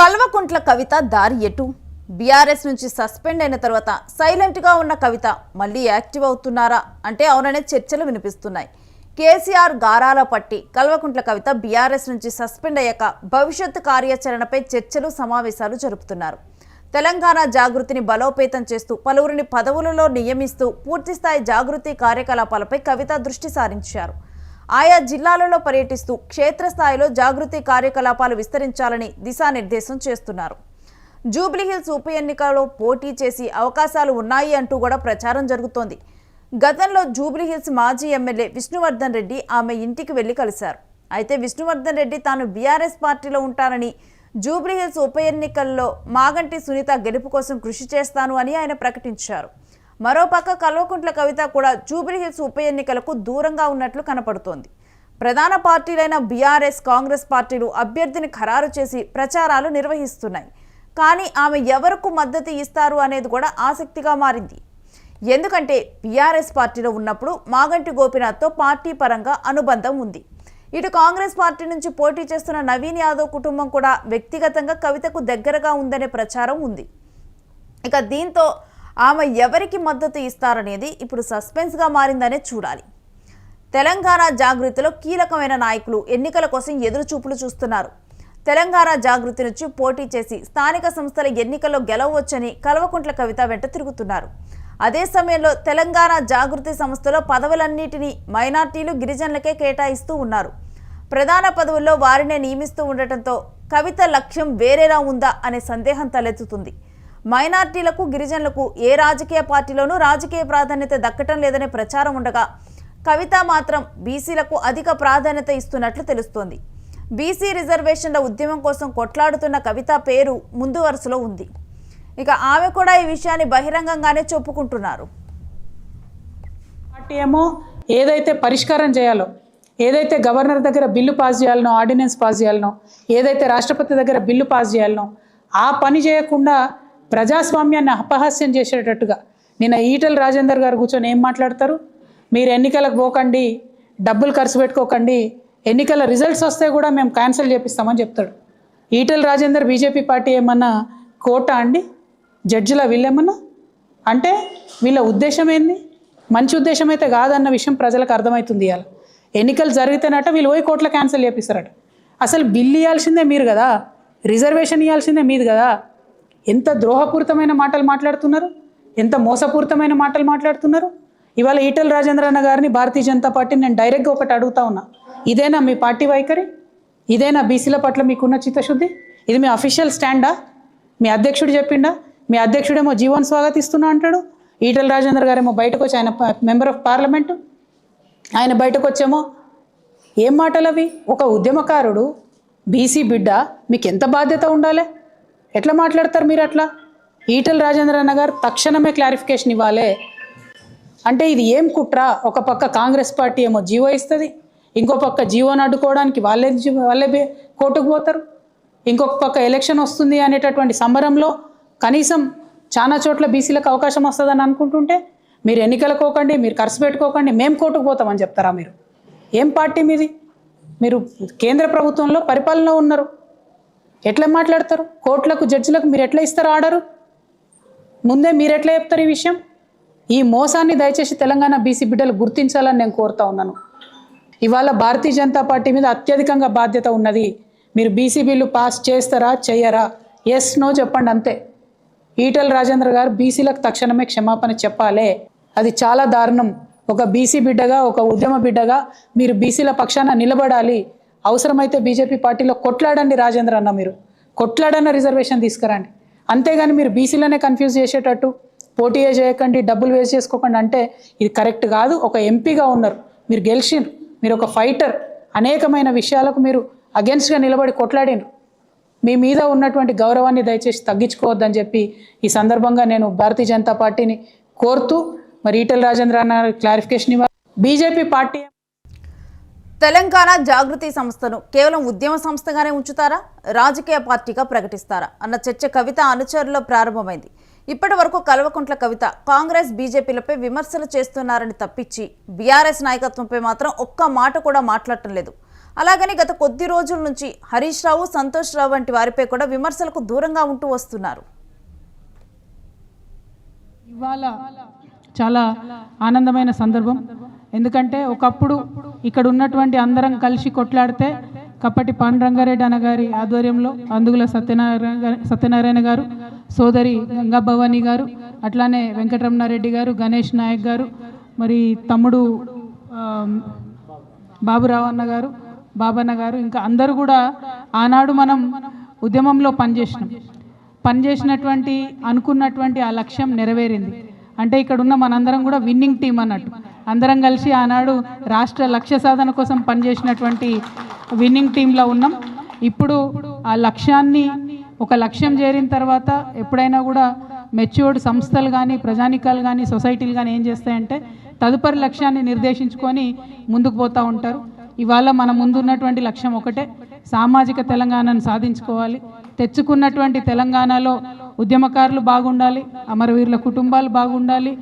కల్వకుంట్ల కవిత దారి ఎటు? బీఆర్ఎస్ నుంచి సస్పెండ్ అయిన తర్వాత సైలెంట్ గా ఉన్న కవిత మళ్ళీ యాక్టివ్ అవుతున్నారా అంటే అవుననే చర్చలు వినిపిస్తున్నాయి. కేసీఆర్ గారాల పట్టి కల్వకుంట్ల కవిత బీఆర్ఎస్ నుంచి సస్పెండ్ అయ్యాక భవిష్యత్తు కార్యాచరణపై చర్చలు సమావేశాలు జరుపుతున్నారు. తెలంగాణ జాగృతిని బలోపేతం చేస్తూ పలువురిని పదవులలో నియమిస్తూ పూర్తిస్థాయి జాగృతి కార్యకలాపాలపై కవిత దృష్టి సారించారు. ఆయా జిల్లాలలో పర్యటిస్తూ క్షేత్రస్థాయిలో జాగృతి కార్యకలాపాలు విస్తరించాలని దిశానిర్దేశం చేస్తున్నారు. జూబ్లీహిల్స్ ఉప ఎన్నికలో పోటీ చేసి అవకాశాలు ఉన్నాయి అంటూ కూడా ప్రచారం జరుగుతోంది. గతంలో జూబ్లీహిల్స్ మాజీ ఎమ్మెల్యే విష్ణువర్ధన్ రెడ్డి ఆమె ఇంటికి వెళ్లి కలిశారు. అయితే విష్ణువర్ధన్ రెడ్డి తాను బీఆర్ఎస్ పార్టీలో ఉంటానని, జూబ్లీహిల్స్ ఉప ఎన్నికల్లో మాగంటి సునీత గెలుపు కోసం కృషి చేస్తాను అని ఆయన ప్రకటించారు. మరోపక్క కల్వకుంట్ల కవిత కూడా జూబ్లీహిల్స్ ఉప ఎన్నికలకు దూరంగా ఉన్నట్లు కనపడుతోంది. ప్రధాన పార్టీలైన బీఆర్ఎస్, కాంగ్రెస్ పార్టీలు అభ్యర్థిని ఖరారు చేసి ప్రచారాలు నిర్వహిస్తున్నాయి. కానీ ఆమె ఎవరికి మద్దతు ఇస్తారు అనేది కూడా ఆసక్తిగా మారింది. ఎందుకంటే బీఆర్ఎస్ పార్టీలో ఉన్నప్పుడు మాగంటి గోపీనాథ్తో పార్టీ పరంగా అనుబంధం ఉంది. ఇటు కాంగ్రెస్ పార్టీ నుంచి పోటీ చేస్తున్న నవీన్ యాదవ్ కుటుంబం కూడా వ్యక్తిగతంగా కవితకు దగ్గరగా ఉందనే ప్రచారం ఉంది. ఇక దీంతో ఆమె ఎవరికి మద్దతు ఇస్తారనేది ఇప్పుడు సస్పెన్స్గా మారిందనే చూడాలి. తెలంగాణ జాగృతిలో కీలకమైన నాయకులు ఎన్నికల కోసం ఎదురుచూపులు చూస్తున్నారు. తెలంగాణ జాగృతి నుంచి పోటీ చేసి స్థానిక సంస్థల ఎన్నికల్లో గెలవవచ్చని కల్వకుంట్ల కవిత వెంట తిరుగుతున్నారు. అదే సమయంలో తెలంగాణ జాగృతి సంస్థలో పదవులన్నిటినీ మైనార్టీలు, గిరిజనులకే కేటాయిస్తూ ఉన్నారు. ప్రధాన పదవుల్లో వారినే నియమిస్తూ ఉండటంతో కవిత లక్ష్యం వేరేలా ఉందా అనే సందేహం తలెత్తుతుంది. మైనార్టీలకు, గిరిజనులకు ఏ రాజకీయ పార్టీలోనూ రాజకీయ ప్రాధాన్యత దక్కటం లేదనే ప్రచారం ఉండగా కవిత మాత్రం బీసీలకు అధిక ప్రాధాన్యత ఇస్తున్నట్లు తెలుస్తోంది. బీసీ రిజర్వేషన్ల ఉద్యమం కోసం కొట్లాడుతున్న కవిత పేరు ముందు వరుసలో ఉంది. ఇక ఆమె కూడా ఈ విషయాన్ని బహిరంగంగానే చెప్పుకుంటున్నారు. పార్టీ ఏమో ఏదైతే పరిష్కారం చేయాలో, ఏదైతే గవర్నర్ దగ్గర బిల్లు పాస్ చేయాలనో, ఆర్డినెన్స్ పాస్ చేయాలనో, ఏదైతే రాష్ట్రపతి దగ్గర బిల్లు పాస్ చేయాలనో ఆ పని చేయకుండా ప్రజాస్వామ్యాన్ని అపహాస్యం చేసేటట్టుగా నిన్న ఈటెల రాజేందర్ గారు కూర్చొని ఏం మాట్లాడతారు? మీరు ఎన్నికలకు పోకండి, డబ్బులు ఖర్చు పెట్టుకోకండి, ఎన్నికల రిజల్ట్స్ వస్తే కూడా మేము క్యాన్సిల్ చేపిస్తామని చెప్తాడు. ఈటెల రాజేందర్ బీజేపీ పార్టీ ఏమన్నా కోట అండి? జడ్జిల వీళ్ళేమన్నా? అంటే వీళ్ళ ఉద్దేశం ఏంది? మంచి ఉద్దేశం అయితే కాదన్న విషయం ప్రజలకు అర్థమవుతుంది. ఇవాళ ఎన్నికలు జరిగితేనట వీళ్ళు పోయి కోట్ల క్యాన్సిల్ చేపిస్తారట. అసలు బిల్లు ఇవ్వాల్సిందే మీరు కదా, రిజర్వేషన్ ఇవ్వాల్సిందే మీది కదా. ఎంత ద్రోహపూరితమైన మాటలు మాట్లాడుతున్నారు, ఎంత మోసపూరితమైన మాటలు మాట్లాడుతున్నారు. ఇవాళ ఈటెల రాజేంద్ర అన్న గారిని, భారతీయ జనతా పార్టీని నేను డైరెక్ట్గా ఒకటి అడుగుతా ఉన్నా, ఇదేనా మీ పార్టీ వైఖరి? ఇదేనా బీసీల పట్ల మీకున్న చిత్తశుద్ధి? ఇది మీ అఫీషియల్ స్టాండా? మీ అధ్యక్షుడు చెప్పిండా? మీ అధ్యక్షుడేమో జీవన్ స్వాగతిస్తున్నా అంటాడు, ఈటెల రాజేంద్ర గారేమో బయటకు వచ్చి, ఆయన మెంబర్ ఆఫ్ పార్లమెంటు, ఆయన బయటకు వచ్చేమో ఏం మాటలు అవి? ఒక ఉద్యమకారుడు, బీసీ బిడ్డ, మీకు ఎంత బాధ్యత ఉండాలి? ఎట్లా మాట్లాడతారు మీరు అట్లా? ఈటెల రాజేంద్ర అన్న గారు తక్షణమే క్లారిఫికేషన్ ఇవ్వాలి. అంటే ఇది ఏం కుట్ర? ఒక పక్క కాంగ్రెస్ పార్టీ ఏమో జీవో ఇస్తుంది, ఇంకో పక్క జీవోని అడ్డుకోవడానికి వాళ్ళే కోర్టుకు పోతారు, ఇంకొక పక్క ఎలక్షన్ వస్తుంది అనేటటువంటి సంబరంలో కనీసం చాలా చోట్ల బీసీలకు అవకాశం వస్తుందని అనుకుంటుంటే మీరు ఎన్నికలకు పోకండి, మీరు ఖర్చు పెట్టుకోకండి, మేము కోర్టుకు పోతామని చెప్తారా? మీరు ఏం పార్టీ మీది? మీరు కేంద్ర ప్రభుత్వంలో పరిపాలన ఉన్నారు, ఎట్లా మాట్లాడతారు? కోర్టులకు, జడ్జిలకు మీరు ఎట్లా ఇస్తారు ఆర్డరు? ముందే మీరు ఎట్లా చెప్తారు ఈ విషయం? ఈ మోసాన్ని దయచేసి తెలంగాణ బీసీ బిడ్డలు గుర్తించాలని నేను కోరుతా ఉన్నాను. ఇవాళ భారతీయ జనతా పార్టీ మీద అత్యధికంగా బాధ్యత ఉన్నది. మీరు బీసీ బిల్లు పాస్ చేస్తారా, చెయ్యరా? ఎస్, నో చెప్పండి అంతే. ఈటెల రాజేంద్ర గారు బీసీలకు తక్షణమే క్షమాపణ చెప్పాలి. అది చాలా దారుణం. ఒక బీసీ బిడ్డగా, ఒక ఉద్యమ బిడ్డగా మీరు బీసీల పక్షాన నిలబడాలి. అవసరమైతే బీజేపీ పార్టీలో కొట్లాడండి రాజేంద్ర అన్న, మీరు కొట్లాడన్న రిజర్వేషన్ తీసుకురండి. అంతేగాని మీరు బీసీలనే కన్ఫ్యూజ్ చేసేటట్టు పోటీ చేయకండి, డబ్బులు వేస్ట్ చేసుకోకండి అంటే ఇది కరెక్ట్ కాదు. ఒక ఎంపీగా ఉన్నారు, మీరు గెలిచిండ్రు, మీరు ఒక ఫైటర్, అనేకమైన విషయాలకు మీరు అగెన్స్ట్గా నిలబడి కొట్లాడినరు. మీ మీద ఉన్నటువంటి గౌరవాన్ని దయచేసి తగ్గించుకోవద్దని చెప్పి ఈ సందర్భంగా నేను భారతీయ జనతా పార్టీని కోరుతూ, మరి ఈటెల రాజేంద్ర అన్న క్లారిఫికేషన్ ఇవ్వాలి. బీజేపీ పార్టీ తెలంగాణ జాగృతి సంస్థను కేవలం ఉద్యమ సంస్థగానే ఉంచుతారా, రాజకీయ పార్టీగా ప్రకటిస్తారా అన్న చర్చ కవిత అనుచరుల్లో ప్రారంభమైంది. ఇప్పటి వరకు కల్వకుంట్ల కవిత కాంగ్రెస్, బీజేపీలపై విమర్శలు చేస్తున్నారని తప్పించి బీఆర్ఎస్ నాయకత్వంపై మాత్రం ఒక్క మాట కూడా మాట్లాడటం లేదు. అలాగని గత కొద్ది రోజుల నుంచి హరీష్ రావు, సంతోష్ రావు వంటి వారిపై కూడా విమర్శలకు దూరంగా ఉంటూ వస్తున్నారు. ఇవాళ చాలా ఆనందమైన సందర్భం. ఎందుకంటే ఒకప్పుడు ఇక్కడ ఉన్నటువంటి అందరం కలిసి కొట్లాడితే కప్పటి పాండురంగారెడ్డి అన్నగారి ఆధ్వర్యంలో అందుగుల సత్యనారాయణ గారు, సోదరి గంగా భవానీ గారు, అట్లానే వెంకటరమణారెడ్డి గారు, గణేష్ నాయక్ గారు, మరి తమ్ముడు బాబురావు అన్న గారు, బాబన్న గారు, ఇంకా అందరూ కూడా ఆనాడు మనం ఉద్యమంలో పనిచేసినటువంటి అనుకున్నటువంటి ఆ లక్ష్యం నెరవేరింది. అంటే ఇక్కడ ఉన్న మనందరం కూడా విన్నింగ్ టీం అన్నట్టు, అందరం కలిసి ఆనాడు రాష్ట్ర లక్ష్య సాధన కోసం పనిచేసినటువంటి విన్నింగ్ టీంలో ఉన్నాం. ఇప్పుడు ఆ లక్ష్యాన్ని ఒక లక్ష్యం చేరిన తర్వాత ఎప్పుడైనా కూడా మెచ్యూర్డ్ సంస్థలు కానీ, ప్రజానికాలు కానీ, సొసైటీలు కానీ ఏం చేస్తాయంటే తదుపరి లక్ష్యాన్ని నిర్దేశించుకొని ముందుకు పోతూ ఉంటారు. ఇవాళ మన ముందున్నటువంటి లక్ష్యం ఒకటే, సామాజిక తెలంగాణను సాధించుకోవాలి. తెచ్చుకున్నటువంటి తెలంగాణలో ఉద్యమకారులు బాగుండాలి, అమరవీరుల కుటుంబాలు బాగుండాలి.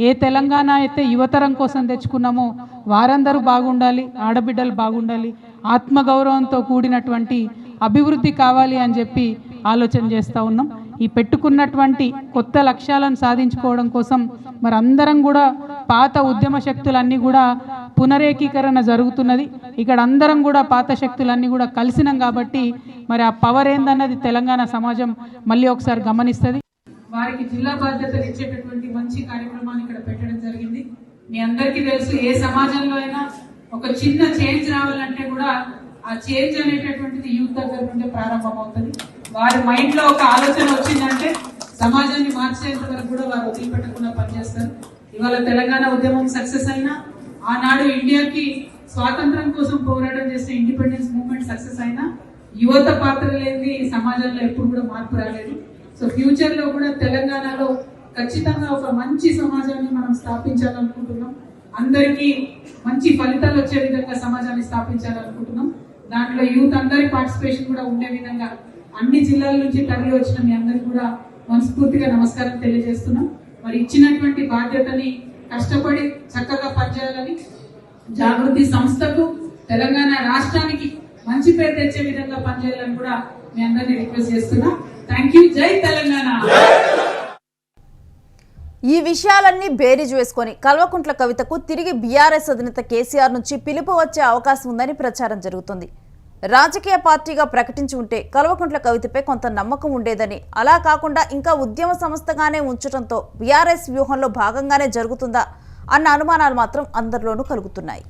ఏ తెలంగాణ అయితే యువతరం కోసం తెచ్చుకున్నామో వారందరూ బాగుండాలి, ఆడబిడ్డలు బాగుండాలి, ఆత్మగౌరవంతో కూడినటువంటి అభివృద్ధి కావాలి అని చెప్పి ఆలోచన చేస్తూ ఉన్నాం. ఈ పెట్టుకున్నటువంటి కొత్త లక్ష్యాలను సాధించుకోవడం కోసం మరి అందరం కూడా పాత ఉద్యమ శక్తులన్నీ కూడా పునరేకీకరణ జరుగుతున్నది. ఇక్కడ అందరం కూడా పాత శక్తులన్నీ కూడా కలిసినాం కాబట్టి మరి ఆ పవర్ ఏందన్నది తెలంగాణ సమాజం మళ్ళీ ఒకసారి గమనిస్తుంది. వారికి జిల్లా బాధ్యతలు ఇచ్చేటటువంటి మంచి కార్యక్రమాన్ని ఇక్కడ పెట్టడం జరిగింది. మీ అందరికీ తెలుసు, ఏ సమాజంలో అయినా ఒక చిన్న చేంజ్ రావాలంటే కూడా ఆ చేంజ్ అనేటటువంటిది యూత్ దగ్గర నుండే ప్రారంభమవుతుంది. వారి మైండ్ లో ఒక ఆలోచన వచ్చిందంటే సమాజాన్ని మార్చేంత వరకు కూడా వారు వదిలిపెట్టకుండా పనిచేస్తారు. ఇవాళ తెలంగాణ ఉద్యమం సక్సెస్ అయినా, ఆనాడు ఇండియాకి స్వాతంత్రం కోసం పోరాటం చేసిన ఇండిపెండెన్స్ మూవ్మెంట్ సక్సెస్ అయినా, యువత పాత్ర లేని సమాజంలో ఎప్పుడు కూడా మార్పు రాలేదు. సో ఫ్యూచర్ లో కూడా తెలంగాణలో ఖచ్చితంగా ఒక మంచి సమాజాన్ని మనం స్థాపించాలనుకుంటున్నాం. అందరికీ మంచి ఫలితాలు వచ్చే విధంగా సమాజాన్ని స్థాపించాలనుకుంటున్నాం. దాంట్లో యూత్ అందరి పార్టిసిపేషన్ కూడా ఉండే విధంగా అన్ని జిల్లాల నుంచి తరలి వచ్చిన మీ అందరికి కూడా మనస్ఫూర్తిగా నమస్కారం తెలియజేస్తున్నాం. మరి ఇచ్చినటువంటి బాధ్యతని కష్టపడి చక్కగా పనిచేయాలని, జాగృతి సంస్థకు, తెలంగాణ రాష్ట్రానికి మంచి పేరు తెచ్చే విధంగా పనిచేయాలని కూడా మీ అందరినీ రిక్వెస్ట్ చేస్తున్నా. Thank you. జై తెలంగాణ. ఈ విషయాలన్నీ బేరీజు వేసుకొని కల్వకుంట్ల కవితకు తిరిగి బీఆర్ఎస్ అధినేత కేసీఆర్ నుంచి పిలుపు వచ్చే అవకాశం ఉందని ప్రచారం జరుగుతుంది. రాజకీయ పార్టీగా ప్రకటించి ఉంటే కల్వకుంట్ల కవితపై కొంత నమ్మకం ఉండేదని, అలా కాకుండా ఇంకా ఉద్యమ సంస్థగానే ఉంచడంతో బీఆర్ఎస్ వ్యూహంలో భాగంగానే జరుగుతుందా అన్న అనుమానాలు మాత్రం అందరిలోనూ కలుగుతున్నాయి.